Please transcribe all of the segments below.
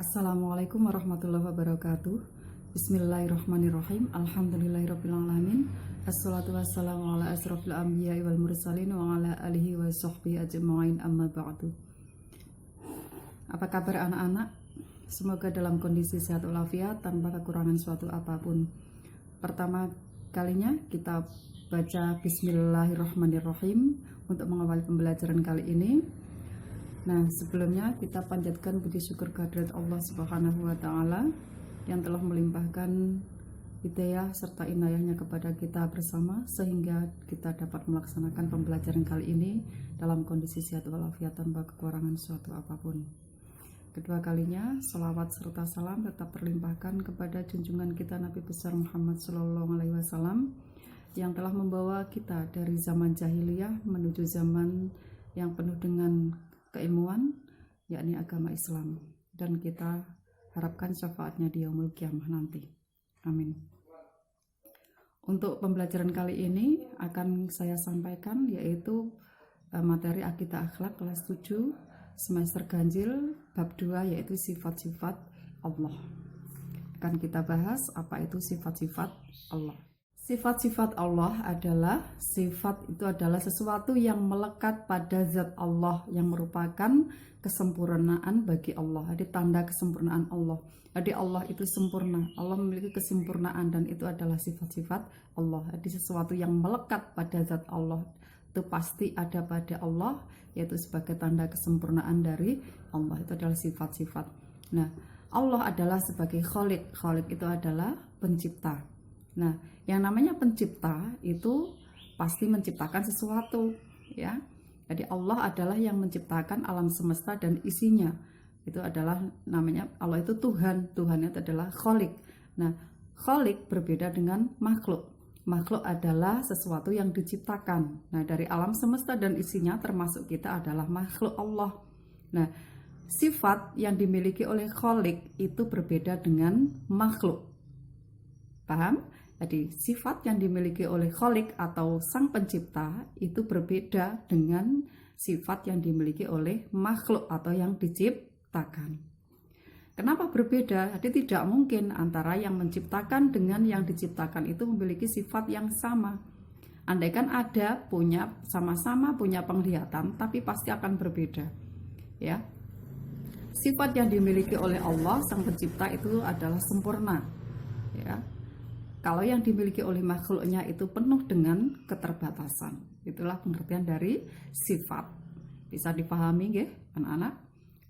Assalamualaikum warahmatullahi wabarakatuh. Bismillahirrahmanirrahim. Alhamdulillahirrabbilalamin. Assalatu wassalamu ala asrofil anbiya'i wal mursalin wa ala alihi wa sahbihi ajma'in, amma ba'du. Apa kabar anak-anak? Semoga dalam kondisi sehat walafiat tanpa kekurangan suatu apapun. Pertama kalinya kita baca Bismillahirrahmanirrahim untuk mengawali pembelajaran kali ini. Nah, sebelumnya kita panjatkan puji syukur kehadirat Allah Subhanahu wa Ta'ala yang telah melimpahkan hidayah serta inayahnya kepada kita bersama sehingga kita dapat melaksanakan pembelajaran kali ini dalam kondisi sehat walafiat tanpa kekurangan suatu apapun. Kedua kalinya, salawat serta salam tetap terlimpahkan kepada junjungan kita Nabi besar Muhammad SAW yang telah membawa kita dari zaman jahiliyah menuju zaman yang penuh dengan keilmuan, yakni agama Islam, dan kita harapkan syafaatnya di yaumul qiyamah nanti. Amin. Untuk pembelajaran kali ini akan saya sampaikan yaitu materi akidah akhlak kelas 7 semester ganjil bab 2 yaitu sifat-sifat Allah. Akan kita bahas apa itu sifat-sifat Allah. Sifat-sifat Allah adalah sesuatu yang melekat pada zat Allah yang merupakan kesempurnaan bagi Allah. Jadi tanda kesempurnaan Allah. Jadi Allah itu sempurna. Allah memiliki kesempurnaan dan itu adalah sifat-sifat Allah. Jadi sesuatu yang melekat pada zat Allah itu pasti ada pada Allah, yaitu sebagai tanda kesempurnaan dari Allah. Itu adalah sifat-sifat. Nah, Allah adalah sebagai Khaliq. Khaliq itu adalah pencipta. Nah, yang namanya pencipta itu pasti menciptakan sesuatu, ya. Jadi Allah adalah yang menciptakan alam semesta dan isinya. Itu adalah namanya Allah itu Tuhan. Tuhan itu adalah Khaliq. Nah, Khaliq berbeda dengan makhluk. Makhluk adalah sesuatu yang diciptakan. Nah, dari alam semesta dan isinya termasuk kita adalah makhluk Allah. Nah, sifat yang dimiliki oleh Khaliq itu berbeda dengan makhluk. Paham? Jadi sifat yang dimiliki oleh Khaliq atau sang pencipta itu berbeda dengan sifat yang dimiliki oleh makhluk atau yang diciptakan. Kenapa berbeda? Jadi tidak mungkin antara yang menciptakan dengan yang diciptakan itu memiliki sifat yang sama. Andaikan ada sama-sama punya penglihatan, tapi pasti akan berbeda. Ya. Sifat yang dimiliki oleh Allah sang pencipta itu adalah sempurna. Ya. Kalau yang dimiliki oleh makhluknya itu penuh dengan keterbatasan. Itulah pengertian dari sifat. Bisa dipahami nggih, anak-anak?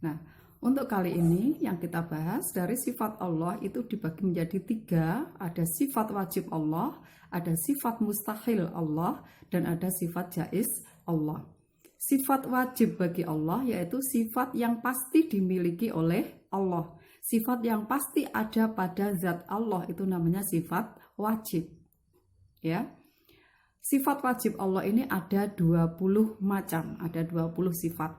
Nah, untuk kali ini yang kita bahas dari sifat Allah itu dibagi menjadi 3. Ada sifat wajib Allah, ada sifat mustahil Allah, dan ada sifat jaiz Allah. Sifat wajib bagi Allah yaitu sifat yang pasti dimiliki oleh Allah. Sifat yang pasti ada pada zat Allah itu namanya sifat wajib. Ya. Sifat wajib Allah ini ada 20 macam, ada 20 sifat.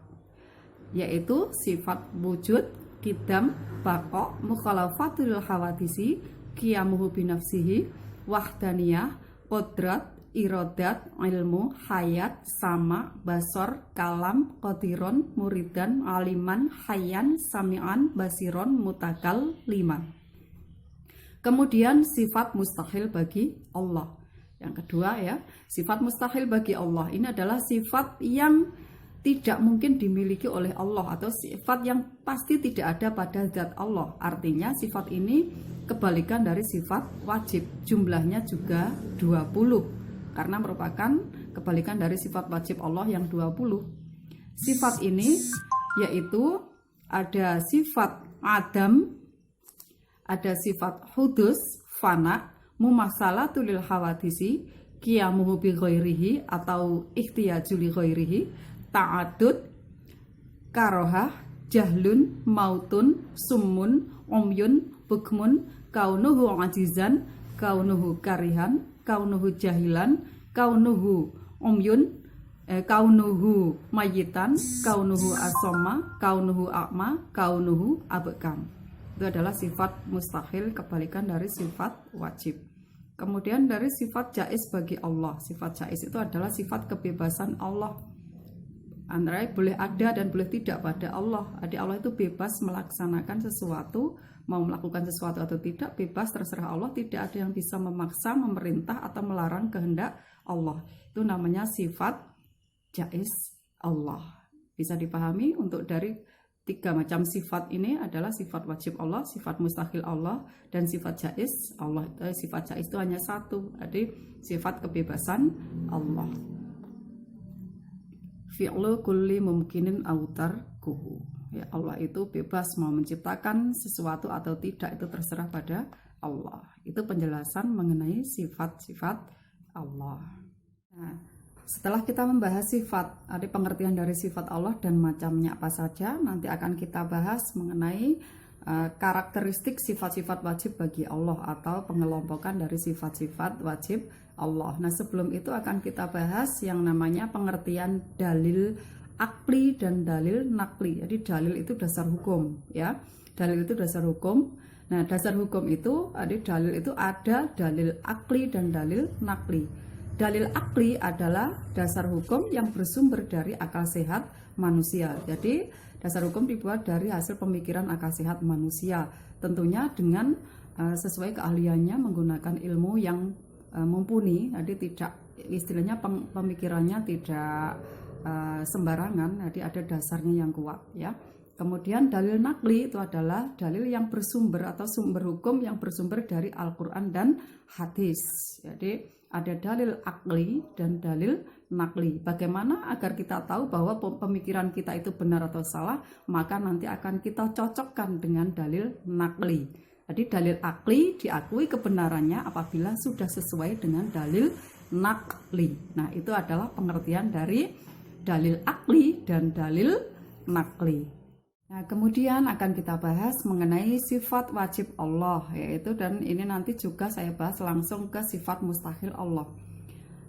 Yaitu sifat wujud, qidam, baqa, mukhalafatul hawadisi, qiyamuhu binafsihi, wahdaniyah, qudrat, iradat, ilmu, hayat, sama, basor, kalam, qadiron, muridan, aliman, hayyan, sami'an, basiron, mutakal, liman. Kemudian sifat mustahil bagi Allah. Yang kedua ya, sifat mustahil bagi Allah ini adalah sifat yang tidak mungkin dimiliki oleh Allah atau sifat yang pasti tidak ada pada zat Allah. Artinya sifat ini kebalikan dari sifat wajib. Jumlahnya juga 20. Karena merupakan kebalikan dari sifat wajib Allah yang 20. Sifat ini yaitu ada sifat adam, ada sifat hudus, fana, mumasalatul lil hawadisi, qiyamuhu bi ghairihi atau ikhtiyaju li ghairihi, ta'adud, karohah, jahlun, mautun, summun, umyun, bukmun, kaunuhu ajizan, kaunuhu karihan, kaunuhu jahilan, kaunuhu umyun, kaunuhu mayitan, kaunuhu asoma, kaunuhu akma, kaunuhu abekam. Itu adalah sifat mustahil, kebalikan dari sifat wajib. Kemudian dari sifat jaiz bagi Allah. Sifat jaiz itu adalah sifat kebebasan Allah. antara boleh ada dan boleh tidak pada Allah. Jadi Allah itu bebas melaksanakan sesuatu, mau melakukan sesuatu atau tidak, bebas terserah Allah. Tidak ada yang bisa memaksa, memerintah atau melarang kehendak Allah. Itu namanya sifat jaiz Allah. Bisa dipahami untuk dari 3 macam sifat ini adalah sifat wajib Allah, sifat mustahil Allah, dan sifat jaiz Allah. Sifat jaiz itu hanya satu, jadi sifat kebebasan Allah. Fi'lu kulli mumkinin autar kuhu. Ya, Allah itu bebas mau menciptakan sesuatu atau tidak, itu terserah pada Allah. Itu penjelasan mengenai sifat-sifat Allah. Nah, setelah kita membahas sifat, ada pengertian dari sifat Allah dan macamnya apa saja, nanti akan kita bahas mengenai karakteristik sifat-sifat wajib bagi Allah atau pengelompokan dari sifat-sifat wajib Allah. Nah, sebelum itu akan kita bahas yang namanya pengertian dalil akli dan dalil nakli. Jadi dalil itu dasar hukum, ya. Dalil itu dasar hukum. Nah, dasar hukum itu ada dalil akli dan dalil nakli. Dalil akli adalah dasar hukum yang bersumber dari akal sehat manusia. Jadi dasar hukum dibuat dari hasil pemikiran akal sehat manusia, tentunya dengan sesuai keahliannya menggunakan ilmu yang mumpuni. Jadi tidak, istilahnya pemikirannya tidak sembarangan, jadi ada dasarnya yang kuat, ya. Kemudian dalil nakli itu adalah dalil yang bersumber atau sumber hukum yang bersumber dari Al-Quran dan hadis. Jadi ada dalil akli dan dalil nakli. Bagaimana agar kita tahu bahwa pemikiran kita itu benar atau salah, maka nanti akan kita cocokkan dengan dalil nakli. Jadi dalil akli diakui kebenarannya apabila sudah sesuai dengan dalil nakli. Nah, itu adalah pengertian dari dalil akli dan dalil nakli. Nah, kemudian akan kita bahas mengenai sifat wajib Allah, yaitu, dan ini nanti juga saya bahas langsung ke sifat mustahil Allah.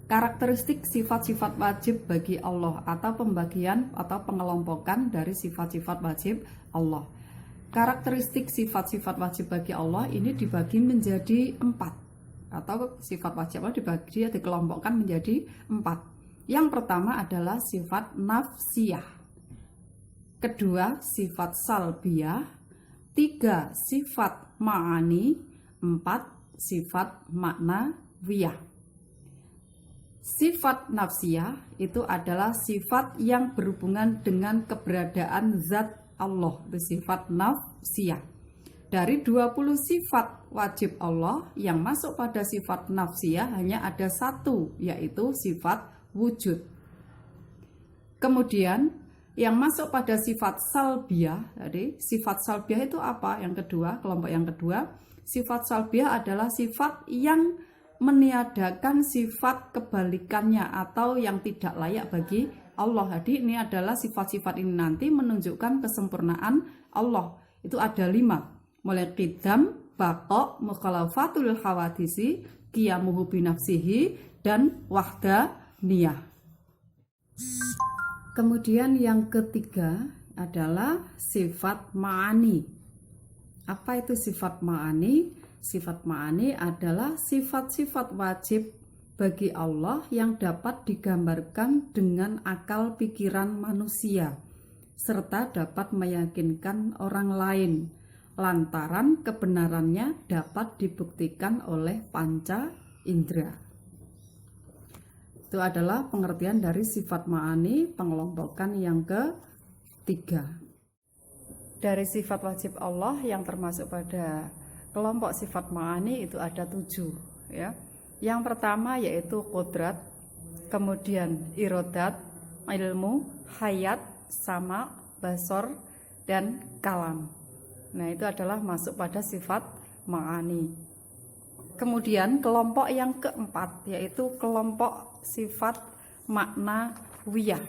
Karakteristik sifat-sifat wajib bagi Allah atau pembagian atau pengelompokan dari sifat-sifat wajib Allah. Karakteristik sifat-sifat wajib bagi Allah ini dibagi menjadi 4, atau sifat wajib Allah dikelompokkan menjadi 4. Yang pertama adalah sifat nafsiyah, kedua sifat salbiyah, 3 sifat ma'ani, 4 sifat maknawiyah. Sifat nafsiyah itu adalah sifat yang berhubungan dengan keberadaan zat Allah, itu sifat nafsiyah. Dari 20 sifat wajib Allah yang masuk pada sifat nafsiyah hanya ada 1, yaitu sifat wujud. Kemudian yang masuk pada sifat salbiyah, jadi sifat salbiyah itu apa? Yang kedua, kelompok yang kedua, sifat salbiyah adalah sifat yang meniadakan sifat kebalikannya atau yang tidak layak bagi Allah. Jadi ini adalah sifat-sifat ini nanti menunjukkan kesempurnaan Allah. Itu ada 5, mulai qidam, baqa, mukhalafatul hawadisi, qiyamuhu binafsihi, dan wahdaniyah. Kemudian yang ketiga adalah sifat ma'ani. Apa itu sifat ma'ani? Sifat ma'ani adalah sifat-sifat wajib bagi Allah yang dapat digambarkan dengan akal pikiran manusia, serta dapat meyakinkan orang lain, lantaran kebenarannya dapat dibuktikan oleh panca indera. Itu adalah pengertian dari sifat ma'ani, pengelompokan yang ketiga. Dari sifat wajib Allah yang termasuk pada kelompok sifat ma'ani itu ada 7, ya. Yang pertama yaitu qudrat, kemudian irodat, ilmu, hayat, sama, basor, dan kalam. Nah, itu adalah masuk pada sifat ma'ani. Kemudian kelompok yang keempat yaitu kelompok sifat maknawiyah.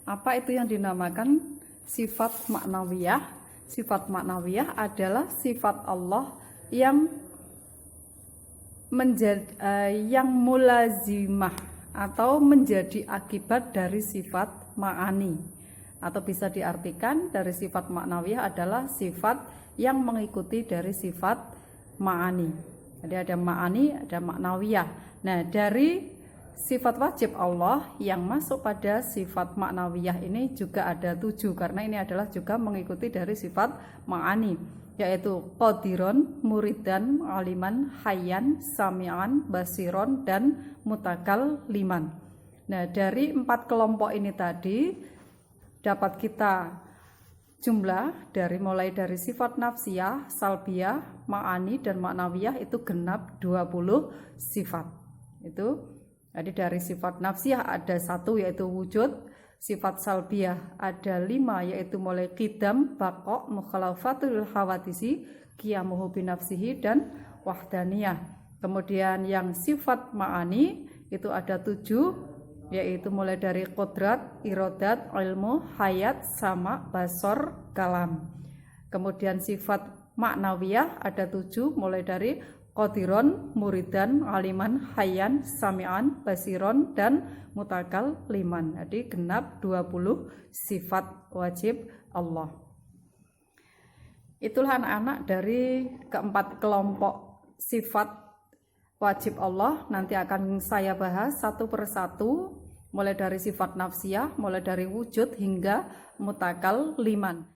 Apa itu yang dinamakan sifat maknawiyah? Sifat maknawiyah adalah sifat Allah yang mulazimah atau menjadi akibat dari sifat ma'ani, atau bisa diartikan dari sifat maknawiyah adalah sifat yang mengikuti dari sifat ma'ani. Jadi ada ma'ani, ada maknawiyah. Nah, dari sifat wajib Allah yang masuk pada sifat maknawiyah ini juga ada 7, karena ini adalah juga mengikuti dari sifat ma'ani, yaitu qadiron, muridan, aliman, hayyan, sami'an, basiron, dan mutakal liman. Nah, dari 4 kelompok ini tadi dapat kita jumlah mulai dari sifat nafsiyah, salbiyah, ma'ani, dan maknawiyah itu genap 20 sifat. Itu jadi dari sifat nafsiyah ada 1 yaitu wujud, sifat salbiyah ada 5 yaitu mulai qidam, baqa', mukhalafatul hawadisi, qiyamuhu binafsihi, dan wahdaniyah. Kemudian yang sifat ma'ani itu ada 7 yaitu mulai dari qudrat, iradat, ilmu, hayat, sama, basor, kalam. Kemudian sifat maknawiyah ada 7 mulai dari qadiron, muridan, aliman, hayyan, sami'an, basiron, dan mutakal liman. Jadi genap 20 sifat wajib Allah. Itulah anak-anak dari keempat kelompok sifat wajib Allah. Nanti akan saya bahas satu persatu, mulai dari sifat nafsiyah, mulai dari wujud hingga mutakal liman.